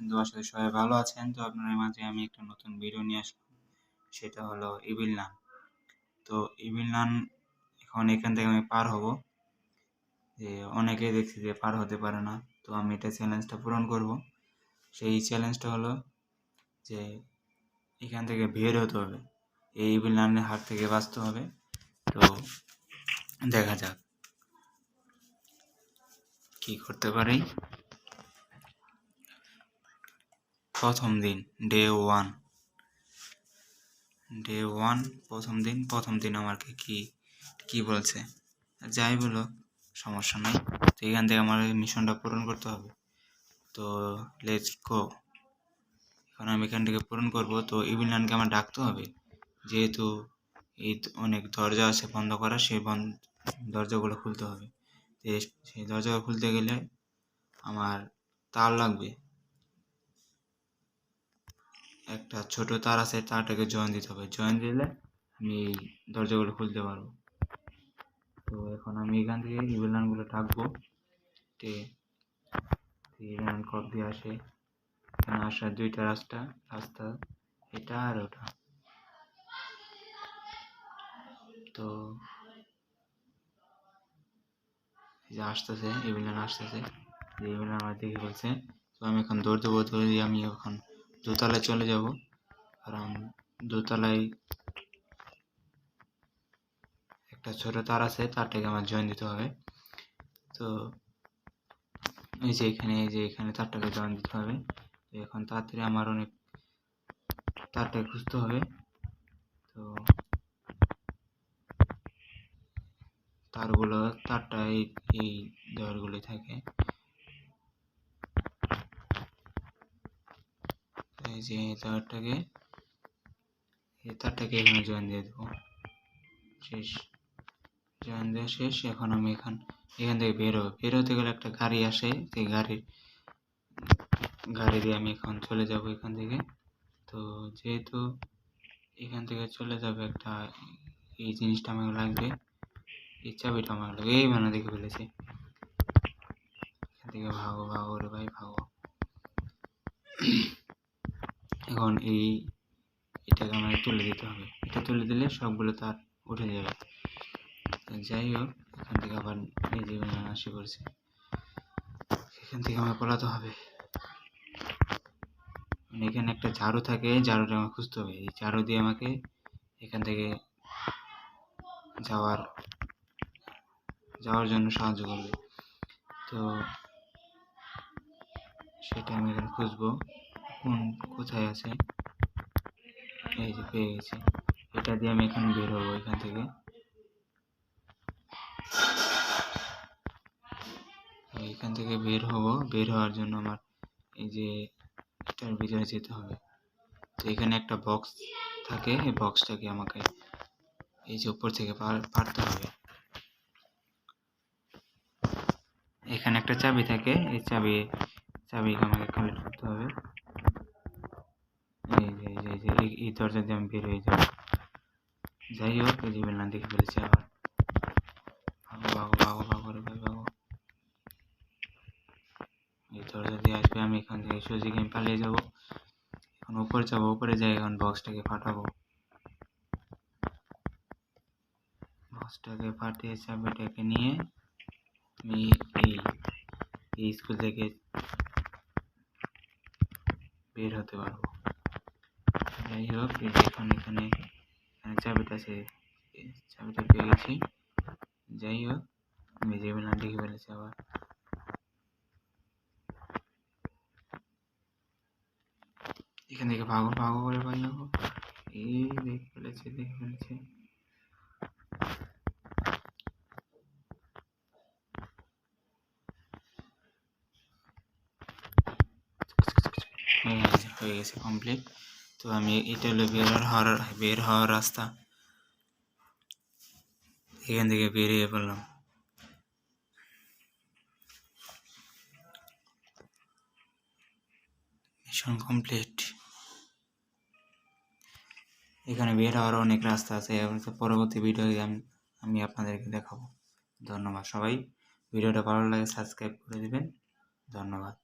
আছেন? তো আশা করি সবাই ভালো আছেন। তো আপনাদের মাঝে আমি একটা নতুন ভিডিও নিয়ে আসলাম। সেটা হলো ইভিল নান। তো ইভিল নান এখন এখান থেকে আমি পার হব। যে অনেকেই দেখছি যে পার হতে পারে না। তো আমি এটা চ্যালেঞ্জটা পূরণ করব। সেই চ্যালেঞ্জটা হলো যে এখান থেকে বের হতে হবে। এই ইভিল নানের হাত থেকে বাঁচতে হবে। তো দেখা যাক কি করতে পারি। প্রথম দিন ডে ওয়ান প্রথম দিন আমাকে কি বলছে, যাই বলো সমস্যা নাই। তো এখান থেকে আমার মিশনটা পূরণ করতে হবে। তো লেটস গো। এখন আমি এখান থেকে পূরণ করব। তো ইভিল নানকে আমার ডাকতে হবে, যেহেতু এই অনেক দরজা আছে বন্ধ করা, সেই দরজাগুলো খুলতে হবে। সেই দরজাগুলো খুলতে গেলে আমার তার লাগবে। একটা ছোট তার আছে, তারটাকে জয়েন দিতে হবে। জয়েন দিলে আমি এই দরজাগুলো খুলতে পারবো। তো এখন আমি এখান থেকে ইভিল নানগুলো ডাকবো। ইভিল নান কপ দিয়ে আসে। এখানে আসার দুইটা রাস্তা এটা আর ওটা। তো এই যে আসতেছে, ইভিল নান আসতেছে। ইভিল নান আমার দেখে বলছে। তো আমি এখন দৌড় দিয়ে আমি এখন দোতলায় চলে যাব। কারণ দোতলায় একটা ছোট তার আছে, তারটাকে আমার জয়েন দিতে হবে। তো এই যে এখানে তারটাকে জয়েন দিতে হবে। তো এখন তাড়াতাড়ি আমার অনেক তারটাকে খুঁজতে হবে। তো তারটা এই দেওয়ালগুলোই থাকে। এই যে তারটাকে এখানে জয়েন দিয়ে দেবো। শেষ, জয়েন দেওয়া শেষ। এখন আমি এখান থেকে বের হতে গেলে একটা গাড়ি আসে। সেই গাড়ি দিয়ে আমি এখন চলে যাব এখান থেকে। তো যেহেতু এখান থেকে চলে যাবে একটা, এই জিনিসটা আমাকে লাগবে, এই চাবিটা আমার লাগবে। এই মানে দেখে ফেলেছি। এখান থেকে ভাগো রে ভাই ভাগো। এখন এটাকে আমাকে তুলে দিতে হবে। এটা তুলে দিলে সবগুলো তার উঠে যাবে। যাই হোক, এখান থেকে আবার এই যে আসে পড়ছে, এখান থেকে আমার পলাতে হবে। এখানে একটা ঝাড়ু থাকে, ঝাড়ুটা আমার খুঁজতে হবে। এই ঝাড়ু দিয়ে আমাকে এখান থেকে যাওয়ার জন্য সাহায্য করবে। তো সেটা আমি এখানে খুঁজবো কোথায় আছে। এই যে পেয়ে গেছি। এটা দিয়ে আমি এখন বের হবো এখান থেকে। এখান থেকে বের হওয়ার জন্য আমার এই যে এটার ভিতরে যেতে হবে। তো এখানে একটা বক্স থাকে, এই বক্সটাকে আমাকে এই যে উপর থেকে পারতে হবে। এখানে একটা চাবি থাকে, এই চাবিকে আমাকে কালেক্ট করতে হবে। এই দরজা দিয়ে আমি বের হয়ে যাব। যাই হোক, এই ইভিল নান দেখে ফেলেছি আবার। ভাগো রে ভাই ভাগো। এই দরজা দিয়ে আসবে, আমি এখান থেকে সোজা আমি পালিয়ে যাব। এখন উপরে যাই, এখন বক্সটাকে ফাটাবো। বক্সটাকে ফাটিয়ে চাবিটাকে নিয়ে আমি এই স্কুল থেকে বের হতে পারবো। যাই হোক, এখন এখানে চাবিটা পেয়ে গেছি। যাই হোক, আমি ইভিল নান দেখে ফেলেছি আবার। এখান থেকে ভাগো করে ভাই ভাগো। এই দেখে ফেলেছি। হয়ে গেছে কমপ্লিট। তো আমি এটা হলো বের হওয়ার রাস্তা। এখান থেকে বেরিয়ে পড়লাম। Mission complete. এখানে বের হওয়ার অনেক রাস্তা আছে, পরবর্তী ভিডিও আমি আপনাদেরকে দেখাবো। ধন্যবাদ সবাই। ভিডিওটা ভালো লাগে সাবস্ক্রাইব করে দিবেন। ধন্যবাদ।